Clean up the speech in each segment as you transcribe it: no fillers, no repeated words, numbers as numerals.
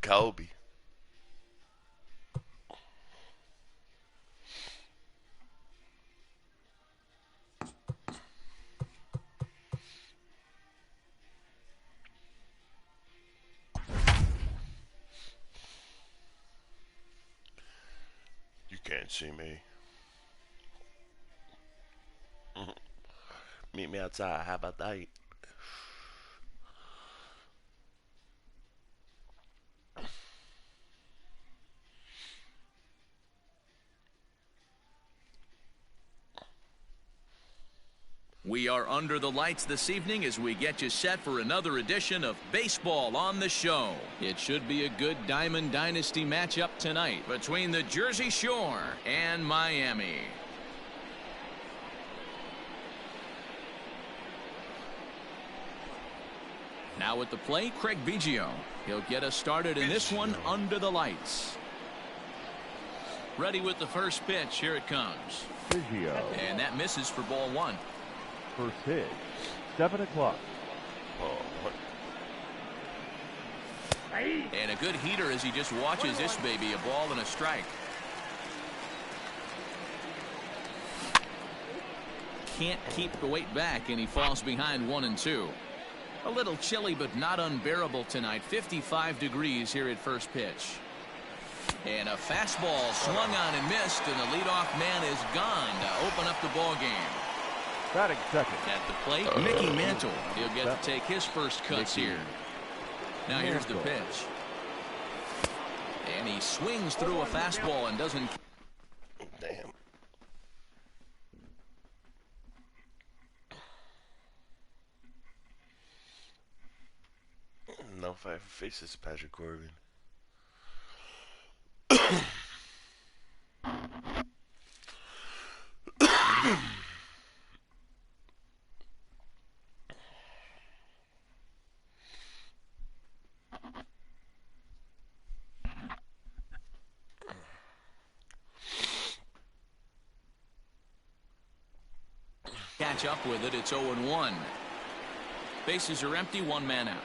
Kobe. You can't see me. Meet me outside. How about that? We are under the lights this evening as we get you set for another edition of Baseball on the Show. It should be a good Diamond Dynasty matchup tonight between the Jersey Shore and Miami. Now at the plate, Craig Biggio. He'll get us started in this one under the lights. Ready with the first pitch. Here it comes. Biggio. And that misses for ball one. First pitch, 7 o'clock. And a good heater as he just watches this baby. A ball and a strike. Can't keep the weight back, and he falls behind 1-2. A little chilly, but not unbearable tonight. 55 degrees here at first pitch. And a fastball swung on and missed, and the leadoff man is gone to open up the ball game. Batting second. At the plate, Mickey Mantle. He'll get to take his first cuts here. Now here's the pitch. And he swings through a fastball and doesn't. Damn. No fight for faces, Patrick Corbin. Catch up with it. It's 0-1. Bases are empty. One man out.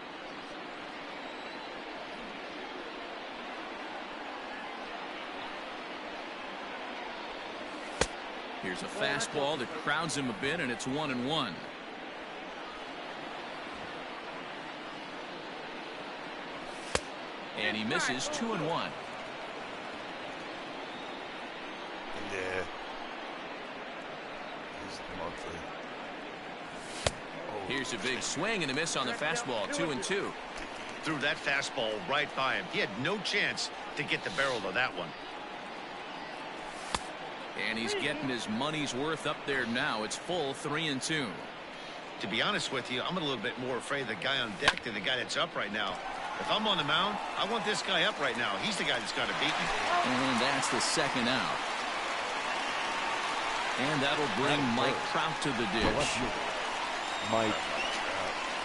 Here's a fastball that crowds him a bit, and it's 1-1. And he misses 2-1. Yeah. Here's a big swing and a miss on the fastball. 2-2. Threw that fastball right by him. He had no chance to get the barrel of that one. And he's getting his money's worth up there now. It's full 3-2. To be honest with you, I'm a little bit more afraid of the guy on deck than the guy that's up right now. If I'm on the mound, I want this guy up right now. He's the guy that's got to beat me. And that's the second out. And that'll bring Mike Trout to the dish. Mike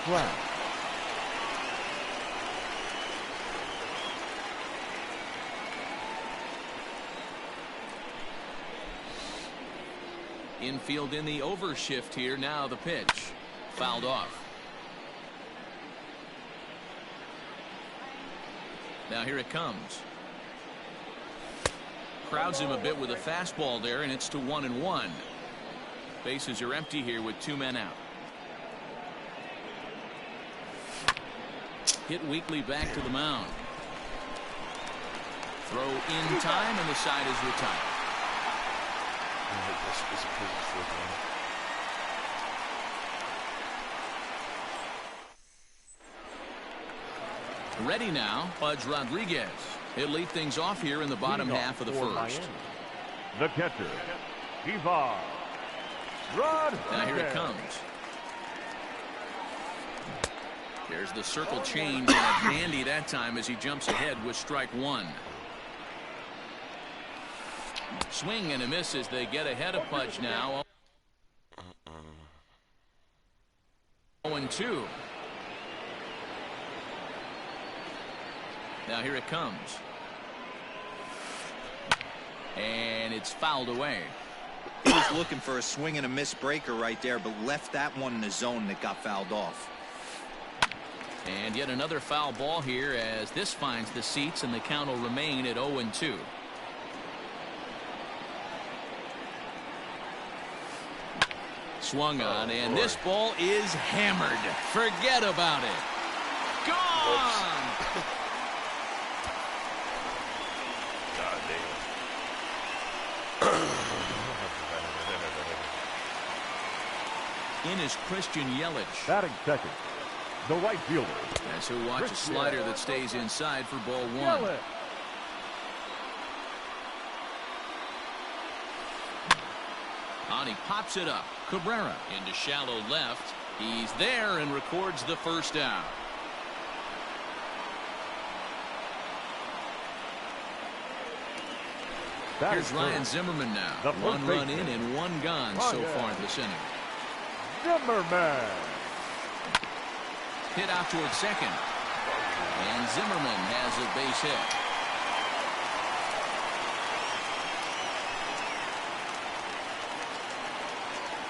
Trout. Infield in the overshift here. Now the pitch. Fouled off. Now here it comes. Crowds him a bit with a fastball there, and it's to 1-1. Bases are empty here with two men out. Hit weakly back to the mound. Throw in time, and the side is retired. Ready now, Pudge Rodriguez. He'll lead things off here in the bottom half of the first. Miami. The catcher, Ivar Rodriguez. Now here it comes. There's the circle change, and a dandy that time as he jumps ahead with strike one. Swing and a miss as they get ahead of Pudge now. 0-2. Now here it comes. And it's fouled away. He was looking for a swing and a miss breaker right there, but left that one in the zone that got fouled off. And yet another foul ball here as this finds the seats, and the count will remain at 0-2. Swung on, and this ball is hammered. Forget about it. Gone! God damn. In is Christian Yelich. Batting second, the right fielder. As he'll watch a slider that stays inside for ball one. Yelich. On, he pops it up. Cabrera into shallow left. He's there and records the first out. Here's Ryan Zimmerman now. One run in and one gone so far this inning. Zimmerman. Hit out towards second. And Zimmerman has a base hit.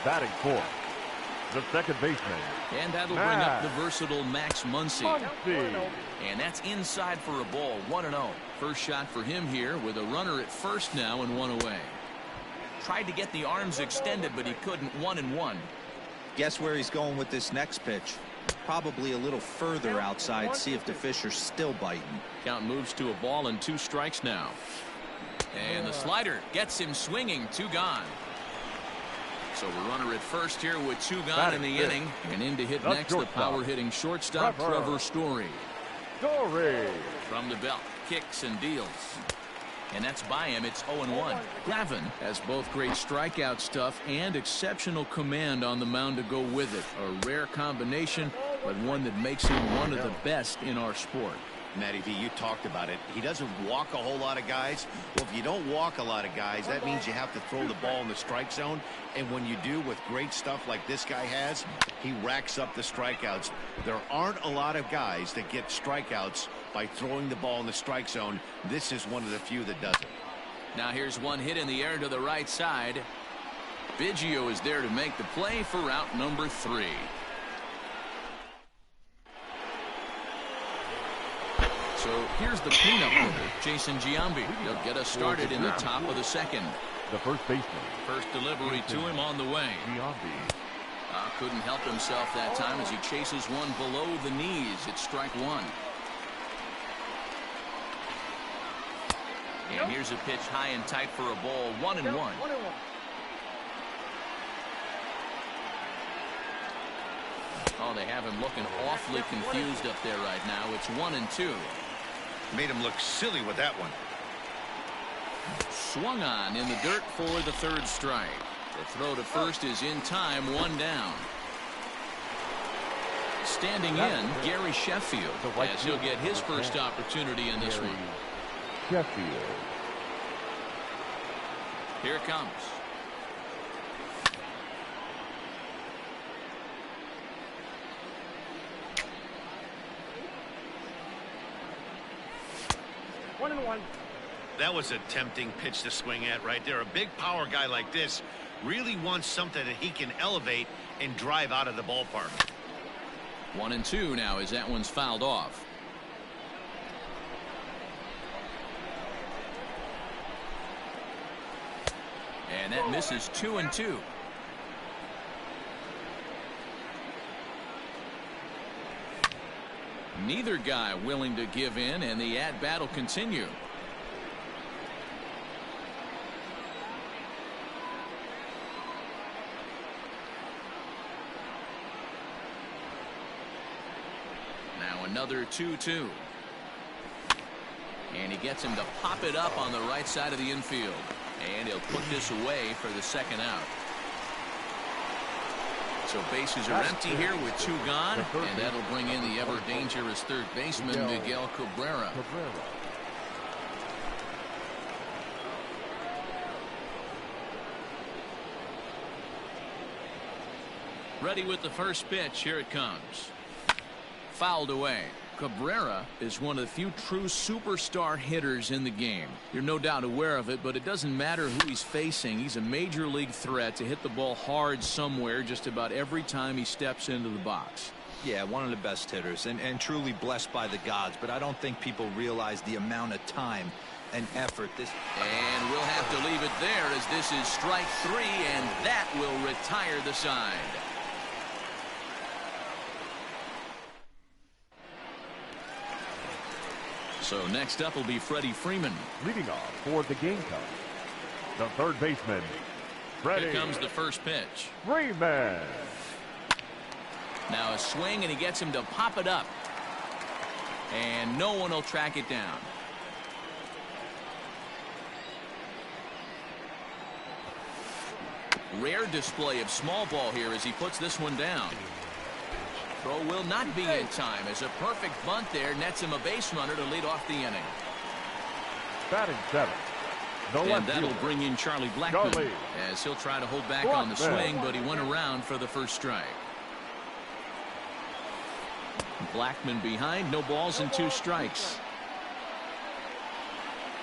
Batting fourth, the second baseman. And that'll bring up the versatile Max Muncy. Muncy. And that's inside for a ball, 1-0. First shot for him here with a runner at first now and one away. Tried to get the arms extended, but he couldn't. 1-1. Guess where he's going with this next pitch? Probably a little further outside. See if the fish are still biting. Count moves to a ball and 2 strikes now. And the slider gets him swinging. 2 gone. So a runner at first here with 2 gone in the inning. And in to hit next, the power-hitting shortstop, Trevor Story. From the belt, kicks and deals. And that's by him. It's 0-1. Glavine has both great strikeout stuff and exceptional command on the mound to go with it. A rare combination, but one that makes him one of the best in our sport. Matty V, you talked about it. He doesn't walk a whole lot of guys. Well, if you don't walk a lot of guys, that means you have to throw the ball in the strike zone. And when you do, with great stuff like this guy has, he racks up the strikeouts. There aren't a lot of guys that get strikeouts by throwing the ball in the strike zone. This is one of the few that does it. Now here's one hit in the air to the right side. Biggio is there to make the play for route number 3. So here's the cleanup hitter, Jason Giambi. He'll get us started in the top of the second. The first baseman. First delivery to him on the way. Couldn't help himself that time as he chases one below the knees. It's strike 1. And here's a pitch high and tight for a ball, 1-1. Oh, they have him looking awfully confused up there right now. It's 1-2. Made him look silly with that one. Swung on in the dirt for the 3rd strike. The throw to first is in time, 1 down. Standing in, Gary Sheffield, as he'll get his first opportunity in this one. Sheffield. Here it comes. That was a tempting pitch to swing at right there. A big power guy like this really wants something that he can elevate and drive out of the ballpark. 1-2 now as that one's fouled off. And that misses 2-2. Neither guy willing to give in, and the at-bat will continue. Now another 2-2. And he gets him to pop it up on the right side of the infield. And he'll put this away for the second out. So bases are empty here with 2 gone, and that'll bring in the ever dangerous 3rd baseman Miguel Cabrera. Ready with the first pitch. Here it comes. Fouled away. Cabrera is one of the few true superstar hitters in the game. You're no doubt aware of it, but it doesn't matter who he's facing. He's a major league threat to hit the ball hard somewhere just about every time he steps into the box. Yeah, one of the best hitters and truly blessed by the gods, but I don't think people realize the amount of time and effort this. And we'll have to leave it there as this is strike 3, and that will retire the side. So next up will be Freddie Freeman. Leading off for the Gamecocks, the third baseman, Freddie. Here comes the first pitch. Freeman. Now a swing, and he gets him to pop it up. And no one will track it down. Rare display of small ball here as he puts this one down. Throw will not be in time as a perfect bunt there nets him a base runner to lead off the inning. Batting 7. And that'll bring in Charlie Blackmon as he'll try to hold back on the swing, but he went around for the first strike. Blackmon behind, no balls and 2 strikes.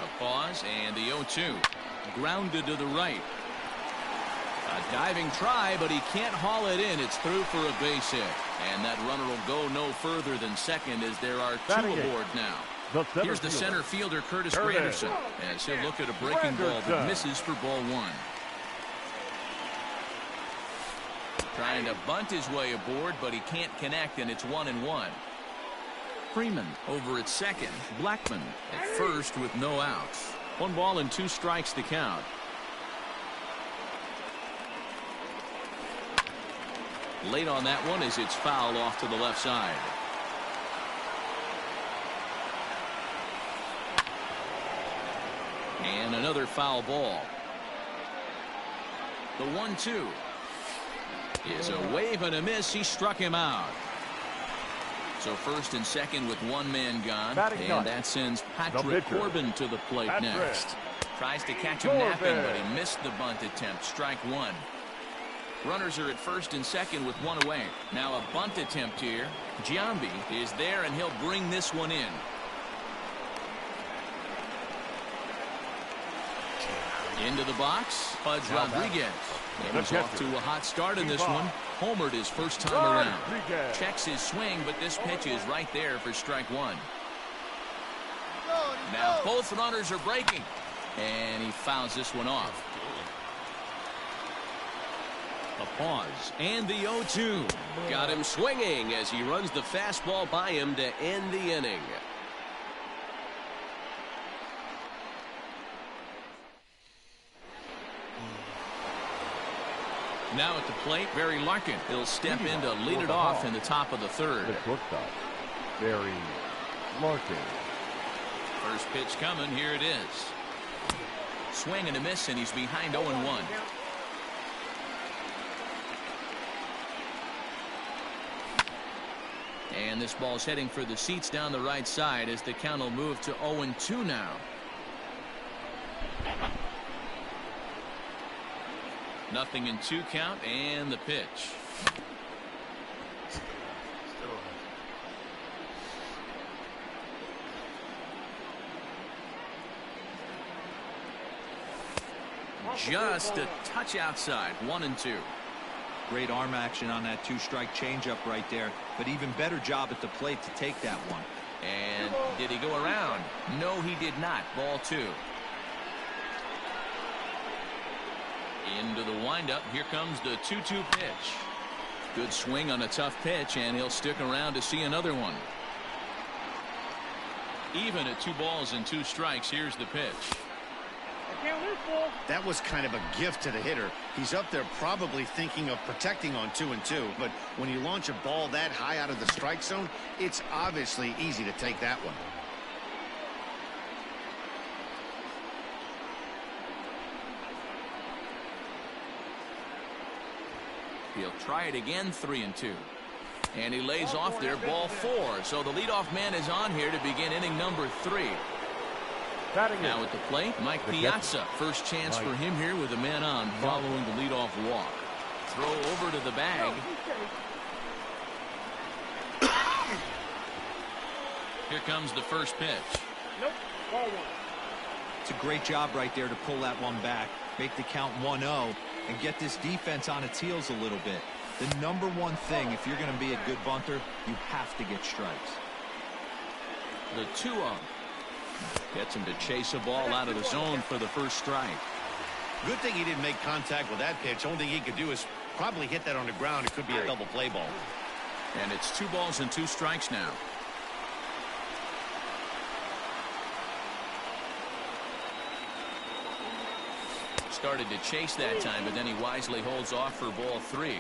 A pause and the 0-2. Grounded to the right. A diving try, but he can't haul it in. It's through for a base hit. And that runner will go no further than second as there are 2 aboard now. Here's the center fielder, Curtis Granderson, as he'll look at a breaking ball that misses for ball 1. Trying to bunt his way aboard, but he can't connect, and it's 1-1. Freeman over at second. Blackmon at first with no outs. 1 ball and 2 strikes to count. Late on that one as it's fouled off to the left side. And another foul ball. The 1-2 is a wave and a miss. He struck him out. So first and second with 1 man gone. And that sends Patrick Corbin to the plate next. Tries to catch him napping, but he missed the bunt attempt. Strike 1. Runners are at first and second with 1 away. Now a bunt attempt here. Giambi is there, and he'll bring this one in. Into the box, Pudge Rodriguez. And he's off to a hot start in this one. Homered his first time around. Checks his swing, but this pitch is right there for strike 1. Now both runners are breaking, and he fouls this one off. A pause, and the 0-2. Got him swinging as he runs the fastball by him to end the inning. Now at the plate, Barry Larkin. He'll step in to lead it off in the top of the 3rd. The shortstop, Barry Larkin. First pitch coming. Here it is. Swing and a miss, and he's behind 0-1. And this ball's heading for the seats down the right side as the count will move to 0-2 now. Nothing in 2 count, and the pitch. Just a touch outside. 1-2. Great arm action on that 2-strike changeup right there, but even better job at the plate to take that one. And did he go around? No, he did not. Ball 2. Into the windup. Here comes the 2-2 pitch. Good swing on a tough pitch, and he'll stick around to see another one. Even at 2 balls and 2 strikes. Here's the pitch. That was kind of a gift to the hitter. He's up there probably thinking of protecting on 2-2, but when you launch a ball that high out of the strike zone, it's obviously easy to take that one. He'll try it again. 3-2. And he lays off there. Ball 4. So the leadoff man is on here to begin inning number 3. Now at the plate, Mike Piazza. First chance for him here with a man on following the leadoff walk. Throw over to the bag. Here comes the first pitch. It's a great job right there to pull that one back, make the count 1-0, and get this defense on its heels a little bit. The number one thing, if you're going to be a good bunter, you have to get strikes. The 2-0 gets him to chase a ball out of the zone for the first strike. Good thing he didn't make contact with that pitch. Only thing he could do is probably hit that on the ground. It could be a double play ball. And it's 2 balls and 2 strikes now. Started to chase that time, but then he wisely holds off for ball 3.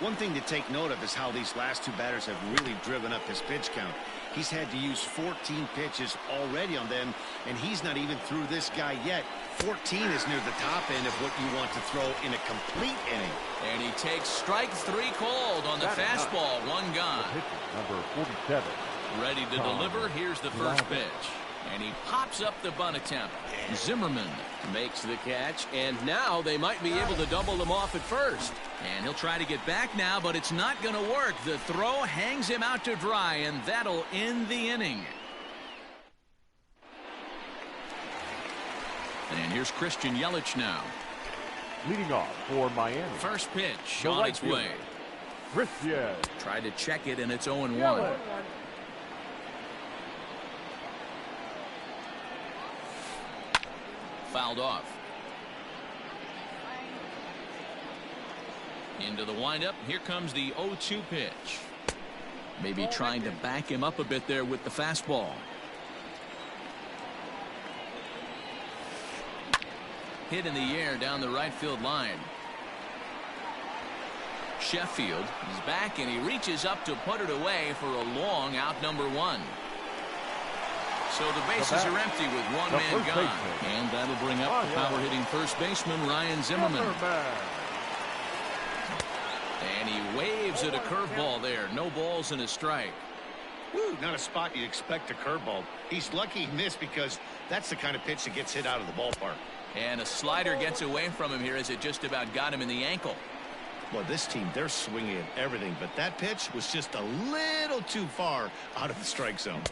One thing to take note of is how these last 2 batters have really driven up his pitch count. He's had to use 14 pitches already on them, and he's not even through this guy yet. 14 is near the top end of what you want to throw in a complete inning. And he takes strike 3 cold on the fastball. 1 gone. Number 47. Ready to deliver. Here's the first pitch. And he pops up the bunt attempt. Zimmerman makes the catch, and now they might be able to double him off at first. And he'll try to get back now, but it's not going to work. The throw hangs him out to dry, and that'll end the inning. And here's Christian Yelich now. Leading off for Miami. First pitch The on right its way. Christian. Tried to check it, and it's 0-1. Yelich. Fouled off. Into the windup. Here comes the 0-2 pitch. Maybe trying to back him up a bit there with the fastball. Hit in the air down the right field line. Sheffield is back, and he reaches up to put it away for a long out, number 1. So the bases are empty with 1 man gone. And that'll bring up the power-hitting first baseman, Ryan Zimmerman. And he waves at a curveball there. No balls and a strike. Woo, not a spot you'd expect a curveball. He's lucky he missed because that's the kind of pitch that gets hit out of the ballpark. And a slider gets away from him here as it just about got him in the ankle. Well, this team, they're swinging at everything, but that pitch was just a little too far out of the strike zone.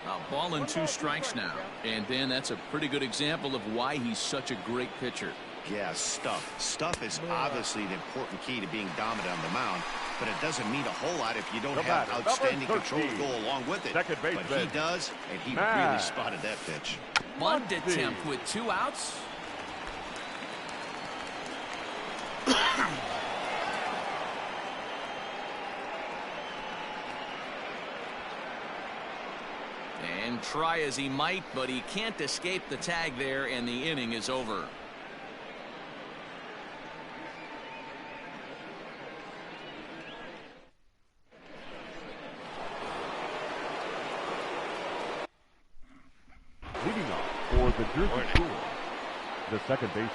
A ball and 2 strikes now. And then that's a pretty good example of why he's such a great pitcher. Yeah, stuff. Stuff is obviously an important key to being dominant on the mound, but it doesn't mean a whole lot if you don't have outstanding control to go along with it. But he does, and he really spotted that pitch. Bunt attempt with 2 outs. And try as he might, but he can't escape the tag there, and the inning is over. Leading off for the Jersey Shore, the second baseman.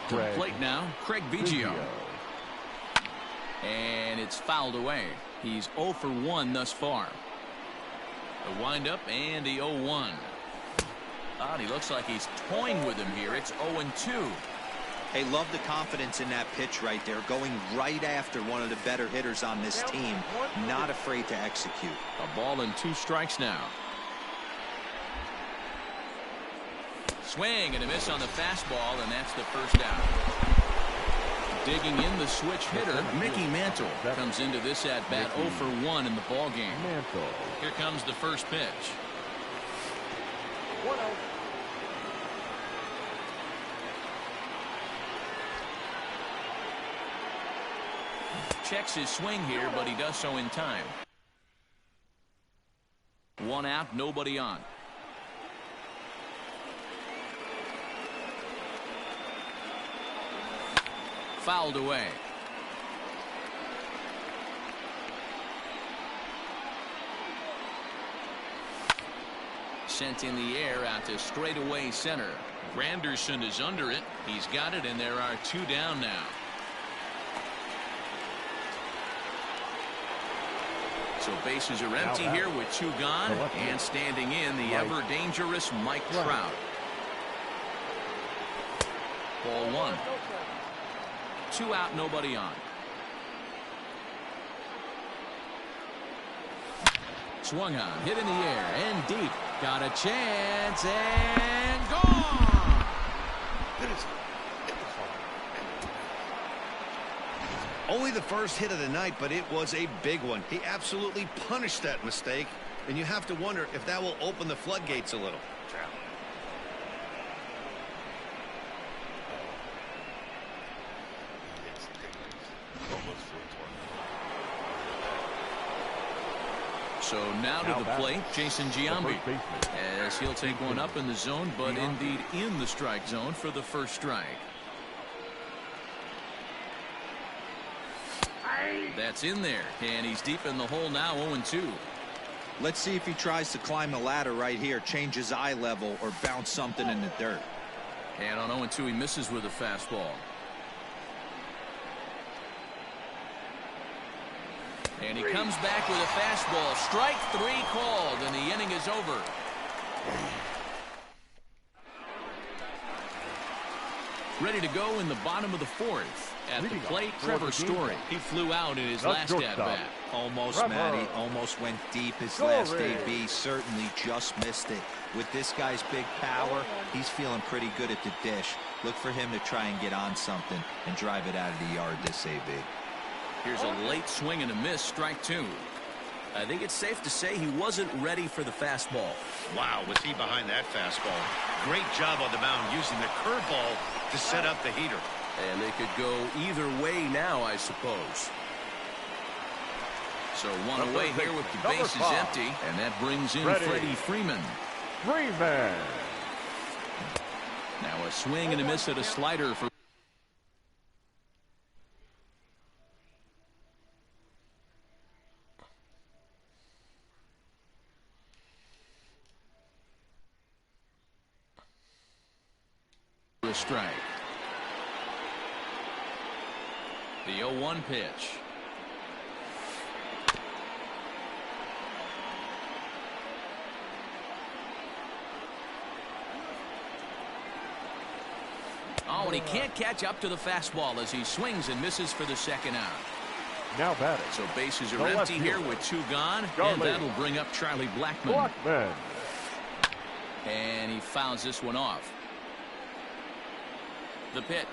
To the plate now, Craig Biggio. And it's fouled away. He's 0 for 1 thus far. The windup and the 0-1. He looks like he's toying with him here. It's 0-2. Hey, love the confidence in that pitch right there. Going right after one of the better hitters on this team. Not afraid to execute. A ball and 2 strikes now. Swing and a miss on the fastball, and that's the first out. Digging in the switch hitter, Mickey Mantle comes into this at-bat 0 for 1 in the ballgame. Here comes the first pitch. Checks his swing here, but he does so in time. 1 out, nobody on. Fouled away. Sent in the air out to straightaway center. Granderson is under it. He's got it, and there are 2 down now. So bases are empty here with 2 gone, and standing in the ever dangerous Mike Trout. Ball 1. 2 out, nobody on. Swung on, hit in the air, and deep. Got a chance, and gone! Only the first hit of the night, but it was a big one. He absolutely punished that mistake, and you have to wonder if that will open the floodgates a little. So now to the plate, Jason Giambi, as he'll take one up in the zone, but indeed in the strike zone for the first strike. That's in there, and he's deep in the hole now, 0-2. Let's see if he tries to climb the ladder right here, change his eye level, or bounce something in the dirt. And on 0-2, he misses with a fastball. And he comes back with a fastball. Strike 3 called, and the inning is over. Ready to go in the bottom of the 4th. At the plate, Trevor Story. He flew out in his last at-bat. Almost, Matty. Almost went deep his last AB. Certainly just missed it. With this guy's big power, he's feeling pretty good at the dish. Look for him to try and get on something and drive it out of the yard this AB. Here's a late swing and a miss, strike 2. I think it's safe to say he wasn't ready for the fastball. Wow, was he behind that fastball. Great job on the mound using the curveball to set up the heater. And they could go either way now, I suppose. So one away here with the bases empty, and that brings in Freddie Freeman. Now a swing and a miss at a slider for a strike. The 0-1 pitch. Oh, and he can't catch up to the fastball as he swings and misses for the second out. Now batting. So bases are empty here with 2 gone, and that'll bring up Charlie Blackmon. And he fouls this one off. The pitch.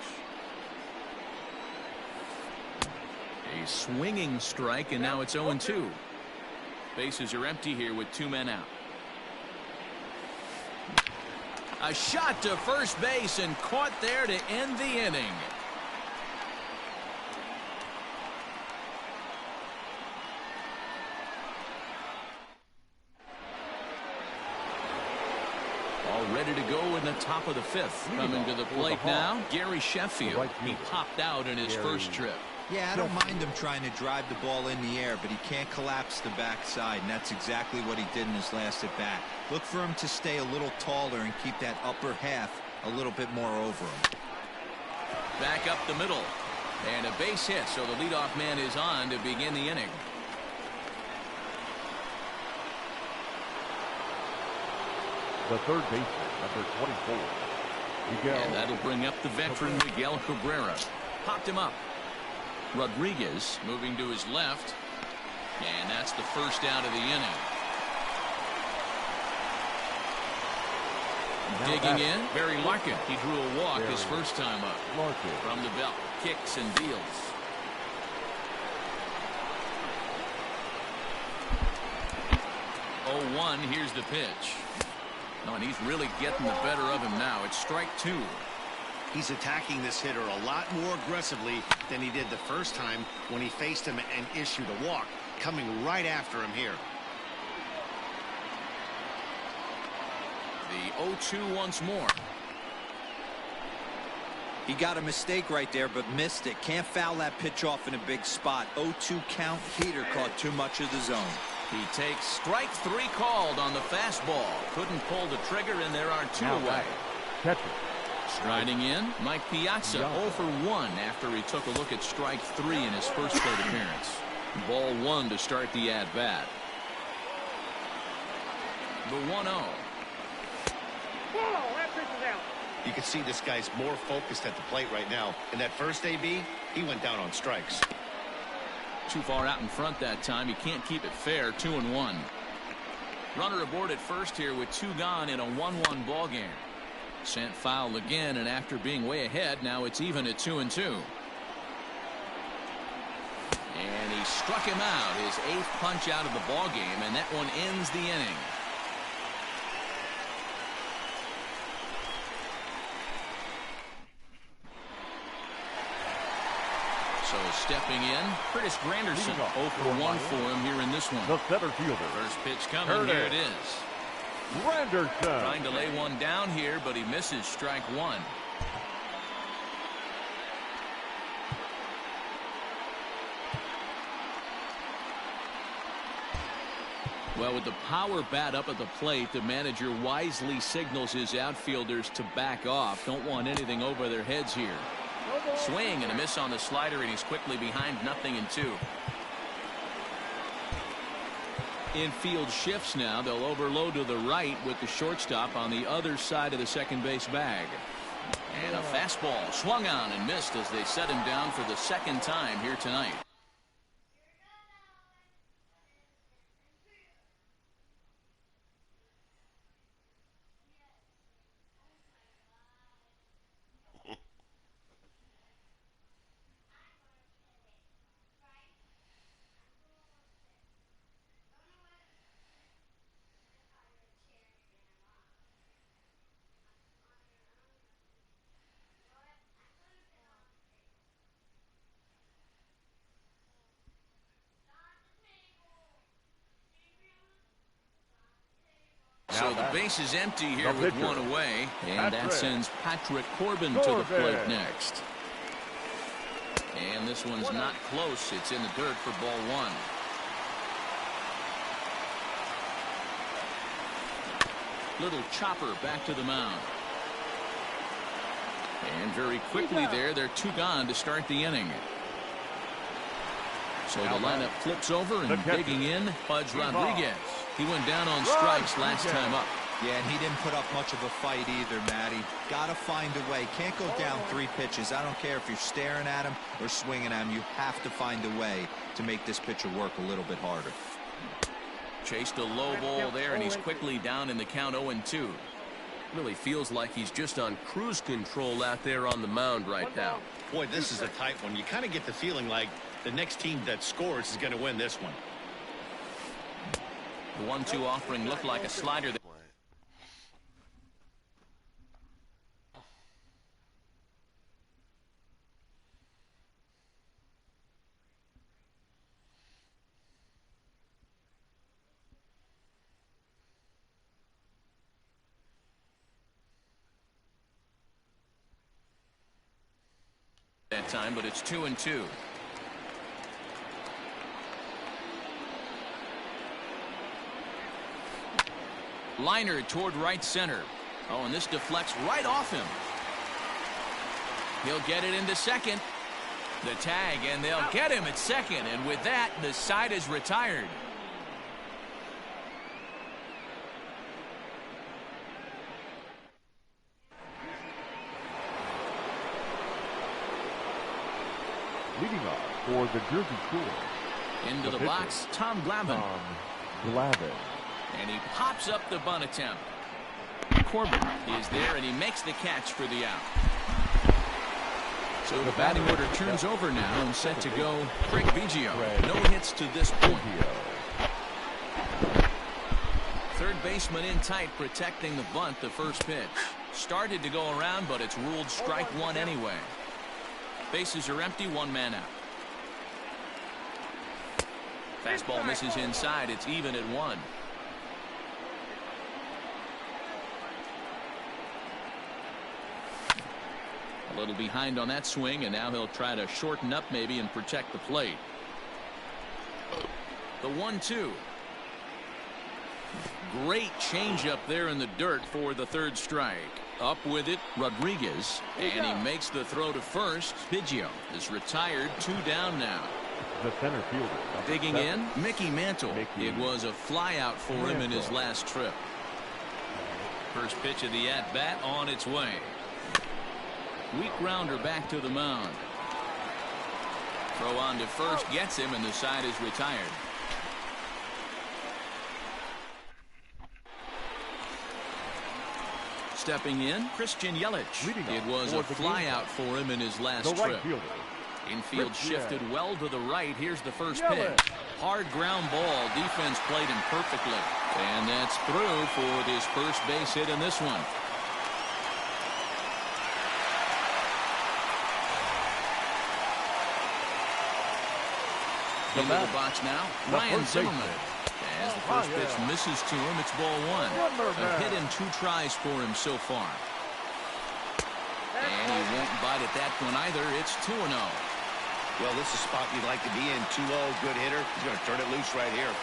A swinging strike, and now it's 0-2. Bases are empty here with 2 men out. A shot to first base and caught there to end the inning. All ready to go in the top of the 5th. Coming to the plate now, Gary Sheffield. He popped out in his first trip. Yeah, I don't mind him trying to drive the ball in the air, but he can't collapse the backside, and that's exactly what he did in his last at-bat. Look for him to stay a little taller and keep that upper half a little bit more over him. Back up the middle, and a base hit, so the leadoff man is on to begin the inning. The third baseman, number 24. Miguel. And that'll bring up the veteran Miguel Cabrera. Popped him up. Rodriguez moving to his left, and that's the first out of the inning. Digging in, Barry Larkin. He drew a walk his first time up. From the belt, kicks and deals. Oh, 1, here's the pitch. Oh, and he's really getting the better of him now. It's strike 2. He's attacking this hitter a lot more aggressively than he did the first time when he faced him and issued a walk, coming right after him here. The 0-2 once more. He got a mistake right there, but missed it. Can't foul that pitch off in a big spot. 0-2 count. Heater caught too much of the zone. He takes strike 3 called on the fastball. Couldn't pull the trigger, and there are 2 away. Catcher. Striding in, Mike Piazza 0 for 1 after he took a look at strike 3 in his first plate appearance. Ball 1 to start the at-bat. The 1-0. You can see this guy's more focused at the plate right now. In that first AB, he went down on strikes. Too far out in front that time. He can't keep it fair. 2-1. Runner aboard at first here with 2 gone in a 1-1 ball game. Sent foul again, and after being way ahead, now it's even at 2-2. And he struck him out, his 8th punch out of the ball game, and that one ends the inning. So stepping in, Curtis Granderson, 0 for 1 for him here in this one. The center fielder. First pitch coming, here it is. Granderson. Trying to lay one down here, but he misses strike 1. Well, with the power bat up at the plate, the manager wisely signals his outfielders to back off. Don't want anything over their heads here. Swing and a miss on the slider, and he's quickly behind 0-2. Infield shifts now. They'll overload to the right with the shortstop on the other side of the second base bag. And a fastball swung on and missed as they set him down for the 2nd time here tonight. So the base is empty here with 1 away, and that sends Patrick Corbin to the plate next. And this one's not close. It's in the dirt for ball 1. Little chopper back to the mound. And very quickly they're 2 gone to start the inning. So the lineup flips over, and digging in, Pudge Rodriguez. He went down on strikes last time up. Yeah, and he didn't put up much of a fight either, Matty. Got to find a way. Can't go down 3 pitches. I don't care if you're staring at him or swinging at him. You have to find a way to make this pitcher work a little bit harder. Chased a low ball there, and he's quickly down in the count 0-2. Really feels like he's just on cruise control out there on the mound right now. Boy, this is a tight one. You kind of get the feeling like the next team that scores is going to win this one. The 1-2 offering looked like a slider. That time, but it's 2-2. Liner toward right center. Oh, and this deflects right off him. He'll get it into second. The tag, and they'll get him at second. And with that, the side is retired. Leading off for the Jersey Shore. Into the box, Tom Glavine. And he pops up the bunt attempt. Corbin is there, and he makes the catch for the out. So the batting order turns over now, and set to go Craig Biggio. No hits to this point. Third baseman in tight, protecting the bunt. The first pitch started to go around, but it's ruled strike 1 anyway. Bases are empty, 1 man out. Fastball misses inside. It's even at 1. A little behind on that swing, and now he'll try to shorten up maybe and protect the plate. The 1-2. Great changeup there in the dirt for the 3rd strike. Up with it, Rodriguez, and he makes the throw to first. Biggio is retired, 2 down now. The center fielder. Digging in, Mickey Mantle. It was a flyout for him in his last trip. First pitch of the at-bat on its way. Weak grounder back to the mound. Throw on to first, gets him, and the side is retired. Stepping in, Christian Yelich. It was a flyout for him in his last trip. Infield shifted well to the right. Here's the first pitch. Hard ground ball. Defense played him perfectly. And that's through for this first base hit in this one. Into the box now, Ryan Zimmerman. As the first pitch misses to him, it's ball one. A hit in 2 tries for him so far. And he won't bite at that one either. It's 2-0. Well, this is a spot you'd like to be in. 2-0, good hitter. He's going to turn it loose right here.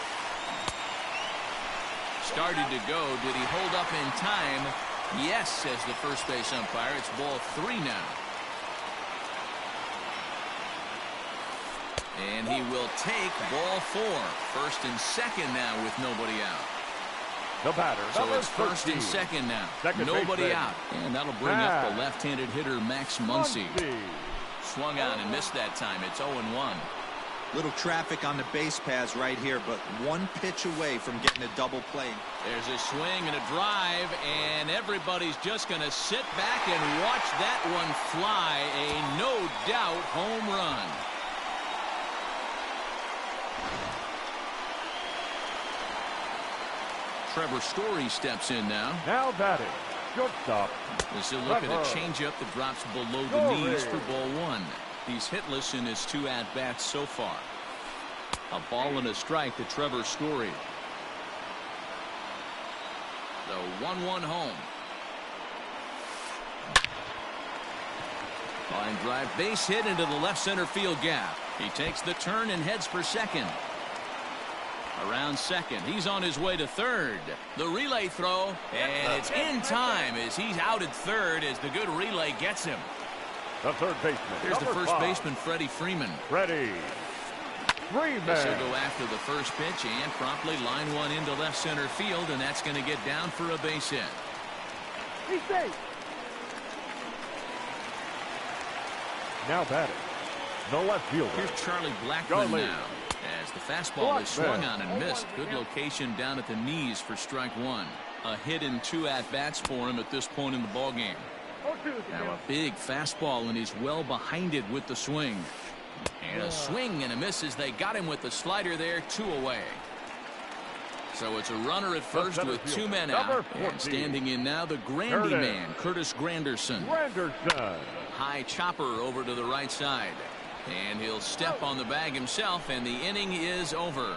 Started to go. Did he hold up in time? Yes, says the first base umpire. It's ball 3 now. And he will take ball 4. First and second now with nobody out. The batter. So it's first and second now. Nobody out. And that'll bring up the left-handed hitter Max Muncy. Swung on and missed that time. It's 0-1. Little traffic on the base paths right here, but 1 pitch away from getting a double play. There's a swing and a drive, and everybody's just going to sit back and watch that one fly. A no-doubt home run. Trevor Story steps in now. Now batting, shortstop. This is a look at a changeup that drops below the knees for ball 1. He's hitless in his 2 at-bats so far. A ball and a strike to Trevor Story. The 1-1 home. Line drive, base hit into the left center field gap. He takes the turn and heads for second. Around second, he's on his way to third. The relay throw, and it's in time as he's out at third as the good relay gets him. The third baseman. Here's the first baseman, Freddie Freeman. Freddie Freeman. This will go after the first pitch and promptly line one into left center field, and that's going to get down for a base hit. He's safe. Now batting, the left fielder. Here's Charlie Blackmon now. As the fastball is swung on and missed. Good location down at the knees for strike 1. A hit in 2 at-bats for him at this point in the ballgame. Now a big fastball, and he's well behind it with the swing. And a swing and a miss as they got him with the slider there. 2 away. So it's a runner at first with 2 men out. And standing in now, the Grandy man, Curtis Granderson. High chopper over to the right side. And he'll step on the bag himself, and the inning is over.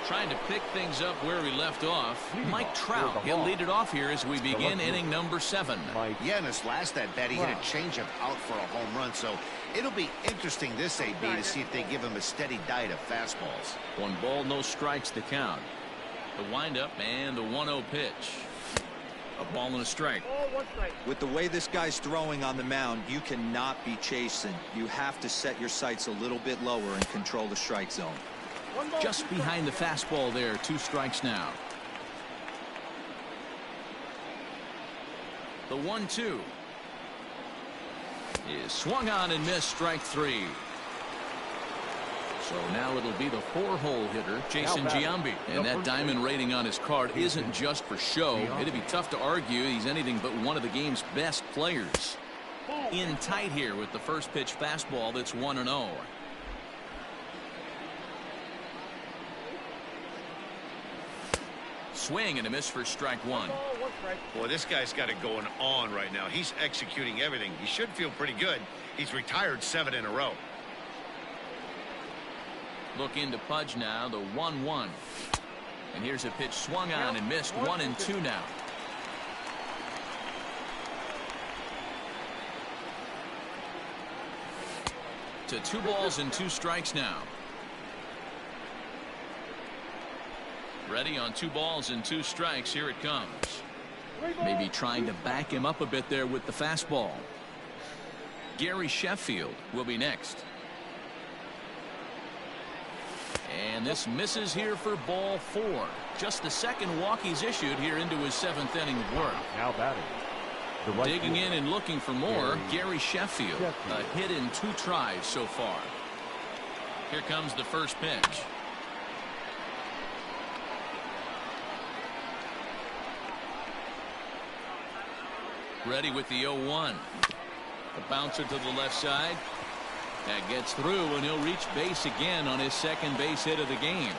Trying to pick things up where we left off. Mike Trout. He'll lead it off here as we begin inning number 7. Yeah, in his last at-bat, he hit a changeup out for a home run. So it'll be interesting this AB to see if they give him a steady diet of fastballs. 1 ball, no strikes to count. The windup and the 1-0 pitch. A ball and a strike. With the way this guy's throwing on the mound, you cannot be chasing. You have to set your sights a little bit lower and control the strike zone. Just behind the fastball there. 2 strikes now. The 1-2 is swung on and missed. Strike 3. So now it'll be the 4-hole hitter, Jason Giambi. And that diamond rating on his card isn't just for show. It'd be tough to argue he's anything but one of the game's best players. In tight here with the first pitch fastball that's 1-0. Swing and a miss for strike 1. Boy, this guy's got it going on right now. He's executing everything. He should feel pretty good. He's retired 7 in a row. Look into Pudge now, the 1-1. And here's a pitch swung on and missed. 1-2 now. To 2 balls and 2 strikes now. Ready on 2 balls and 2 strikes. Here it comes. Maybe trying to back him up a bit there with the fastball. Gary Sheffield will be next. And this misses here for ball 4. Just the second walk he's issued here into his 7th inning of work. Now batting. Digging in and looking for more, Gary Sheffield. A hit in 2 tries so far. Here comes the first pitch. Ready with the 0-1. The bouncer to the left side. That gets through, and he'll reach base again on his second base hit of the game.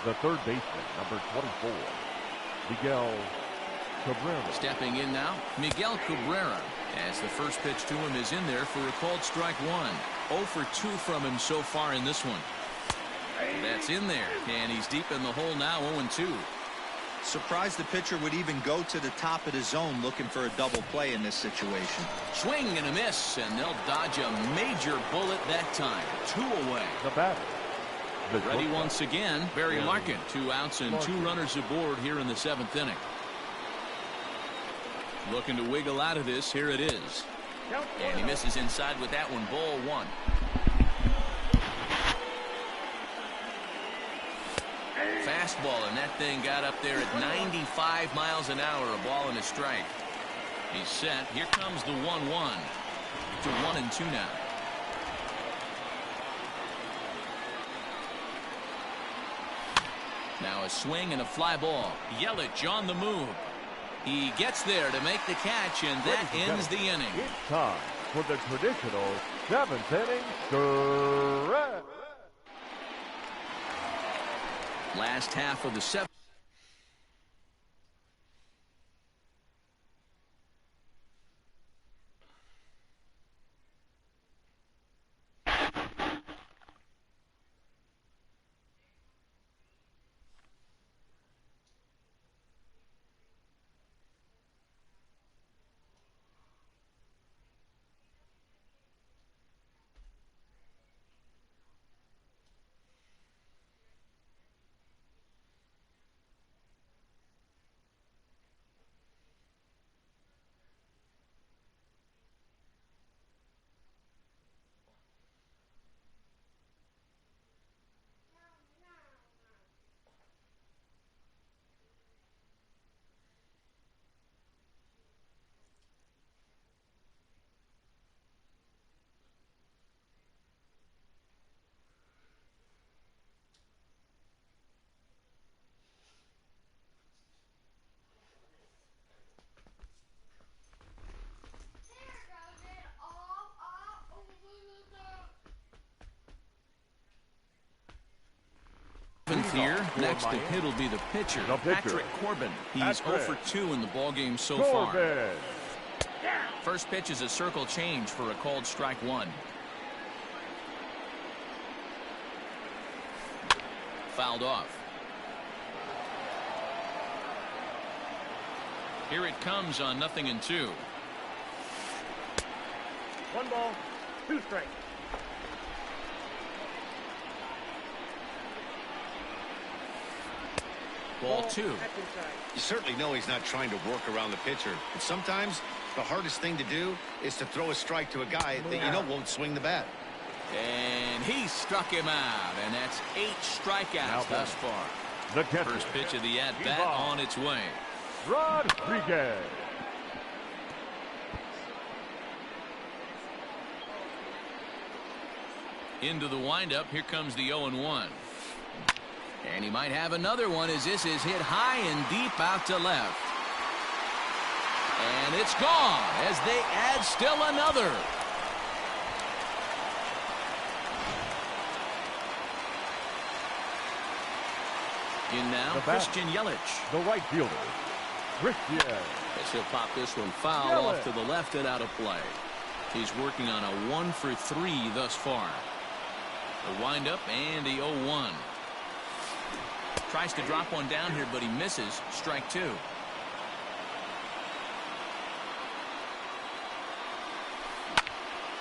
The third baseman, number 24, Miguel Cabrera. Stepping in now, Miguel Cabrera, as the first pitch to him is in there for a called strike one. 0 for 2 from him so far in this one. That's in there, and he's deep in the hole now, 0-2. Surprised the pitcher would even go to the top of the zone looking for a double play in this situation. Swing and a miss, and they'll dodge a major bullet that time. 2 away. The batter. Ready once again, Barry Larkin. 2 outs and 2 runners aboard here in the 7th inning. Looking to wiggle out of this. Here it is. And he misses inside with that one. Ball 1. Fastball, and that thing got up there at 95 miles an hour. A ball and a strike. He's set. Here comes the 1-1 to 1-2 now. Now a swing and a fly ball. Yelich on the move. He gets there to make the catch, and that ends the inning. It's time for the traditional 7th inning stretch. Last half of the 7th. Here, next to hit will be the pitcher, Patrick Corbin. He's 0 for 2 in the ballgame so far. First pitch is a circle change for a called strike one. Fouled off. Here it comes on 0-2. 1 ball, 2 strikes. Ball 2. You certainly know he's not trying to work around the pitcher. And sometimes the hardest thing to do is to throw a strike to a guy that you know won't swing the bat. And he struck him out. And that's 8 strikeouts thus far. The catcher. First pitch of the at-bat on its way. Rodriguez. Into the windup. Here comes the 0-1. And he might have another one as this is hit high and deep out to left. And it's gone as they add still another. In now, Christian Yelich. The right fielder, Christian. As he'll pop this one foul off to the left and out of play. He's working on a 1 for 3 thus far. The windup and the 0-1. Tries to drop one down here, but he misses. Strike 2.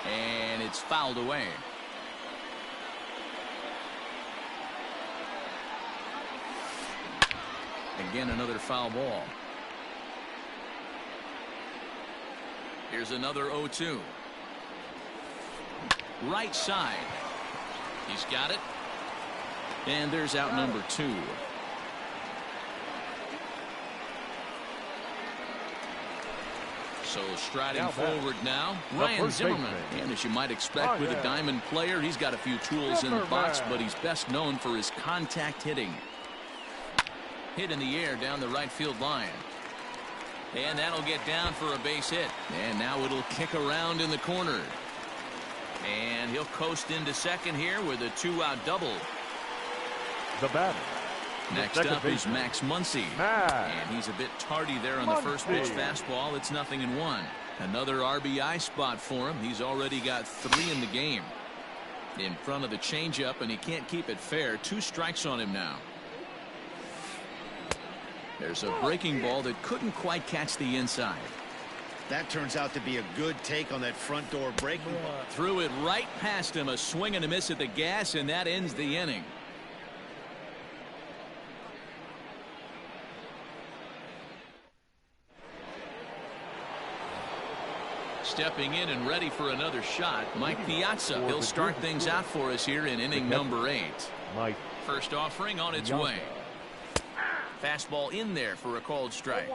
And it's fouled away. Again, another foul ball. Here's another 0-2. Right side. He's got it. And there's out number 2. So striding forward now, Ryan Zimmerman. And as you might expect with a diamond player, he's got a few tools in the box, but he's best known for his contact hitting. Hit in the air down the right field line. And that'll get down for a base hit. And now it'll kick around in the corner. And he'll coast into second here with a 2-out double. The batter. Next up is Max Muncy. And he's a bit tardy there on the first pitch fastball. It's 0-1. Another RBI spot for him. He's already got 3 in the game. In front of the changeup, and he can't keep it fair. 2 strikes on him now. There's a breaking ball that couldn't quite catch the inside. That turns out to be a good take on that front door breaking ball. Threw it right past him. A swing and a miss at the gas, and that ends the inning. Stepping in and ready for another shot, Mike Piazza. He'll start things out for us here in inning number 8. First offering on its way. Fastball in there for a called strike.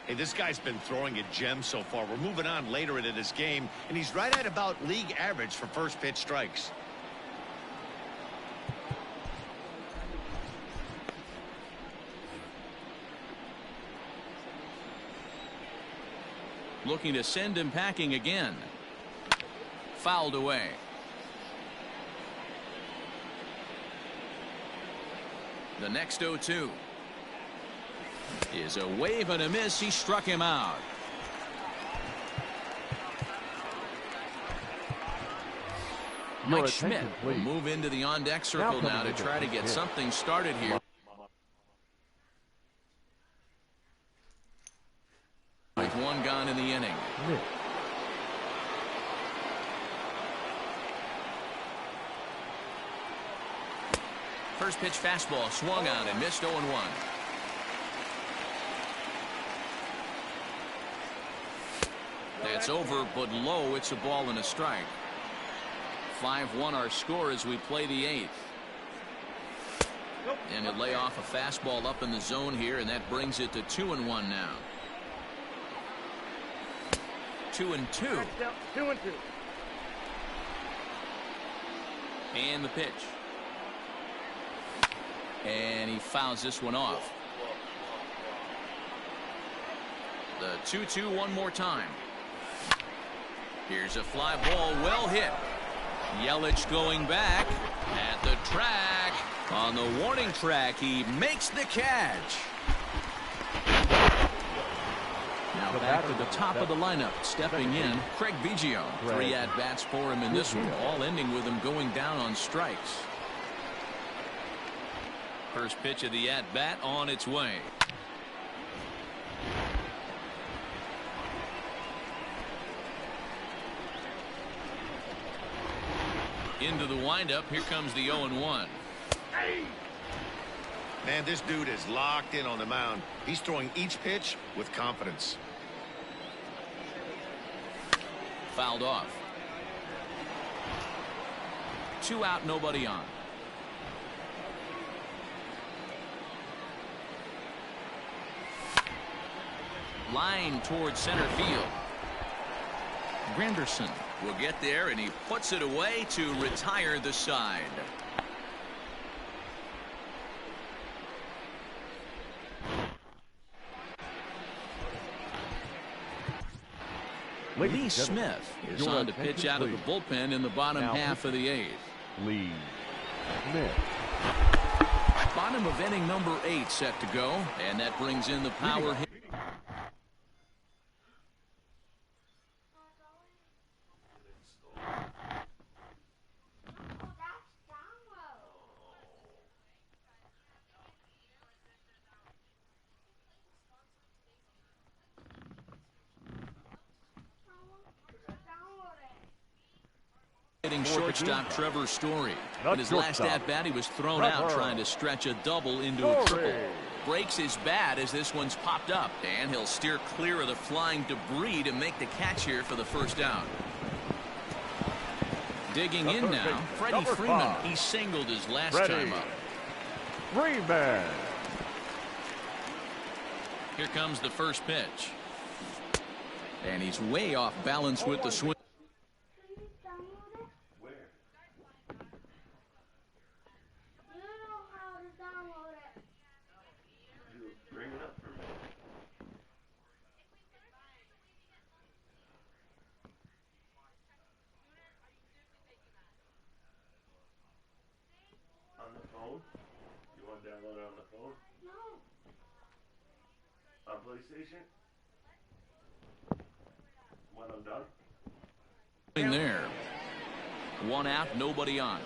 Hey, this guy's been throwing a gem so far. We're moving on later into this game, and he's right at about league average for first pitch strikes. Looking to send him packing again. Fouled away. The next 0-2 is a wave and a miss. He struck him out. Mike Schmidt will move into the on-deck circle now to try to get something started here. With 1 gone in the inning. First pitch fastball swung out and missed 0-1. That's over but low. It's a ball and a strike. 5-1 our score as we play the 8th. And he'll lay off a fastball up in the zone here, and that brings it to 2-1 now. 2-2. 2-2. And the pitch. And he fouls this one off. The 2-2 one more time. Here's a fly ball, well hit. Yelich going back at the track. On the warning track, he makes the catch. Now back to the top of the lineup. Stepping in, Craig Biggio. 3 at-bats for him in this one, all ending with him going down on strikes. First pitch of the at-bat on its way. Into the windup. Here comes the 0-1. Man, this dude is locked in on the mound. He's throwing each pitch with confidence. Fouled off. 2 out, nobody on. Line towards center field. Granderson will get there, and he puts it away to retire the side. Lee Smith is on to pitch out of the bullpen in the bottom half of the 8th. Lee Smith. Bottom of inning number 8 set to go, and that brings in the power hit. Shortstop Trevor Story. In his last at-bat, he was thrown out trying to stretch a double into a triple. Breaks his bat as this one's popped up, and he'll steer clear of the flying debris to make the catch here for the first out. Digging in now, Freddie Freeman. He singled his last time up. Freeman. Here comes the first pitch. And he's way off balance with the swing. On PlayStation? When I'm done? In there. One out, nobody on.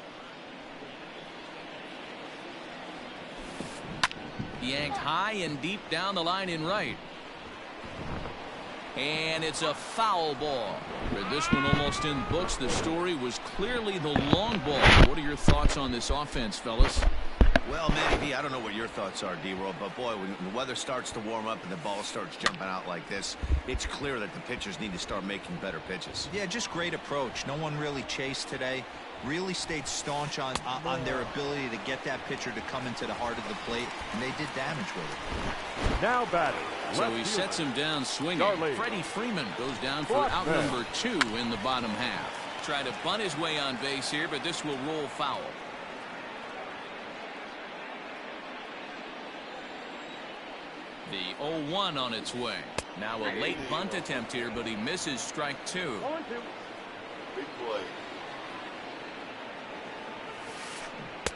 Yanked high and deep down the line in right. And it's a foul ball. With this one almost in books, the story was clearly the long ball. What are your thoughts on this offense, fellas? Well, Matty B, I don't know what your thoughts are, D-Roll, but boy, when the weather starts to warm up and the ball starts jumping out like this, it's clear that the pitchers need to start making better pitches. Yeah, just great approach. No one really chased today. Really stayed staunch on their ability to get that pitcher to come into the heart of the plate, and they did damage with it. Now batting. So he sets him down swinging. Freddie Freeman goes down for out number 2 in the bottom half. Try to bunt his way on base here, but this will roll foul. The 0-1 on its way. Now a late bunt attempt here, but he misses strike 2. 0-2. Big boy.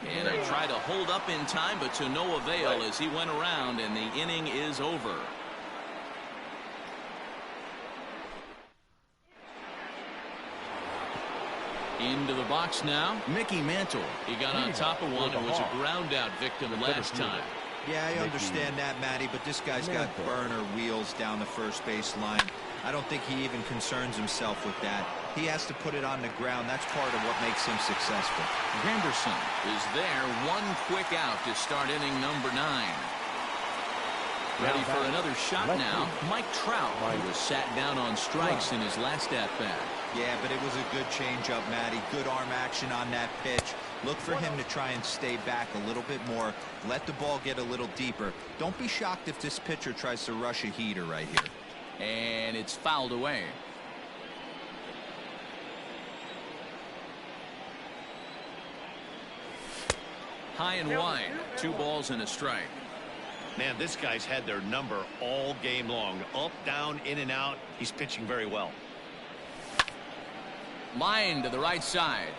And they try to hold up in time, but to no avail as he went around, and the inning is over. Into the box now, Mickey Mantle. He got on top of one and was a ground out victim last time. Yeah, I understand that, Matty, but this guy's got burner wheels down the first base line. I don't think he even concerns himself with that. He has to put it on the ground. That's part of what makes him successful. Henderson is there. One quick out to start inning number 9. Ready for another shot now. Mike Trout, who was sat down on strikes in his last at-bat. Yeah, but it was a good changeup, Matty. Good arm action on that pitch. Look for him to try and stay back a little bit more. Let the ball get a little deeper. Don't be shocked if this pitcher tries to rush a heater right here. And it's fouled away. High and wide. 2 balls and a strike. Man, this guy's had their number all game long. Up, down, in and out. He's pitching very well. Line to the right side.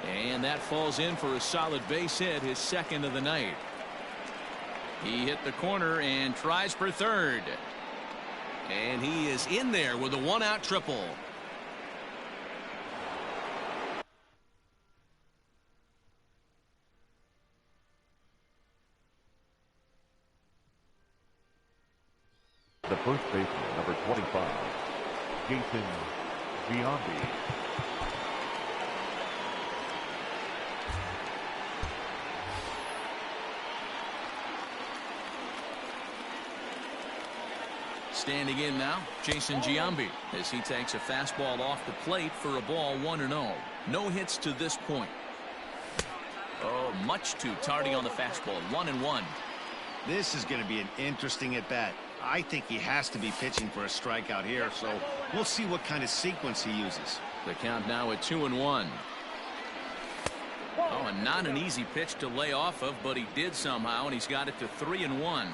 And that falls in for a solid base hit, his second of the night. He hit the corner and tries for third. And he is in there with a 1-out triple. The first baseman, number 25, JerzJake732. Standing in now, Jason Giambi, as he takes a fastball off the plate for a ball 1-0. No hits to this point. Oh, much too tardy on the fastball. 1-1. This is going to be an interesting at-bat. I think he has to be pitching for a strikeout here, so we'll see what kind of sequence he uses. The count now at 2-1. Oh, and not an easy pitch to lay off of, but he did somehow, and he's got it to 3-1.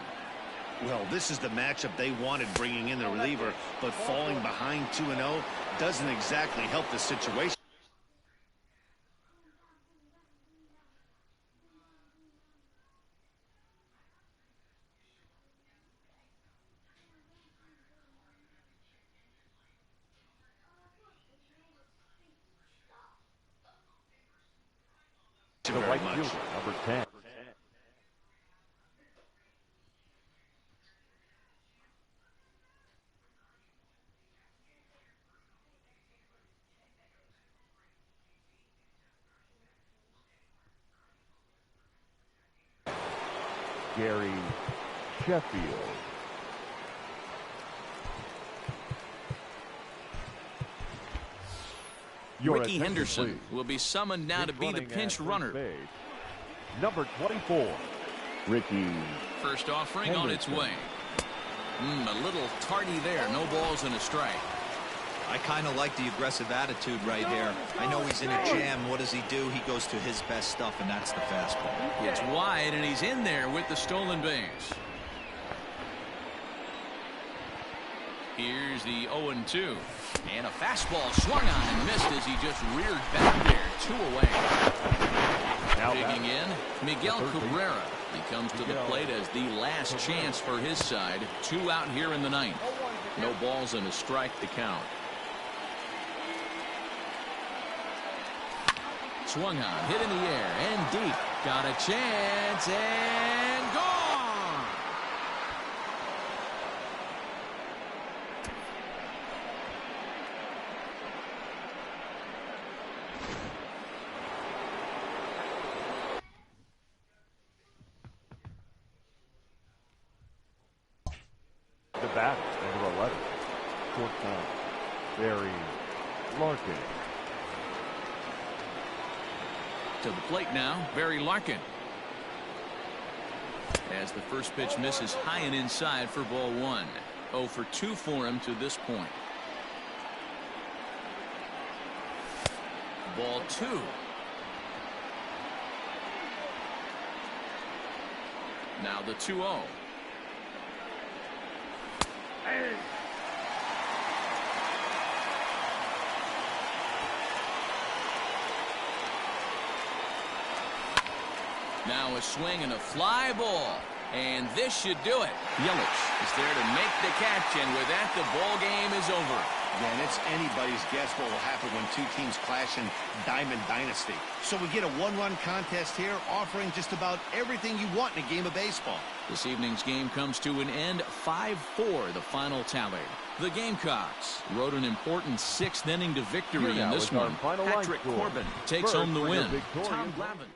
Well, this is the matchup they wanted, bringing in the reliever, but falling behind 2-0 doesn't exactly help the situation. The right fielder, number 10. Gary Sheffield. Ricky Henderson will be summoned now to be the pinch runner. Number 24, Ricky. First offering on its way. A little tardy there. No balls and a strike. I kind of like the aggressive attitude right here. I know he's in a jam. What does he do? He goes to his best stuff, and that's the fastball. It's wide, and he's in there with the stolen base. Here's the 0-2. And a fastball swung on and missed as he just reared back there. 2 away. Now digging in, Miguel Cabrera. He comes to the plate as the last chance for his side. 2 out here in the ninth. No balls and a strike to count. Swung on, hit in the air, and deep. Got a chance, and gone! The batter, number 11. Shortstop, Barry Larkin. To the plate now, Barry Larkin. As the first pitch misses high and inside for ball 1. 0 for 2 for him to this point. Ball 2. Now the 2-0. Now a swing and a fly ball. And this should do it. Yelich is there to make the catch, and with that, the ball game is over. And it's anybody's guess what will happen when two teams clash in Diamond Dynasty. So we get a one-run contest here, offering just about everything you want in a game of baseball. This evening's game comes to an end, 5-4, the final tally. The Gamecocks rode an important 6th inning to victory in this one. Patrick Corbin takes home the win. Tom Glavine.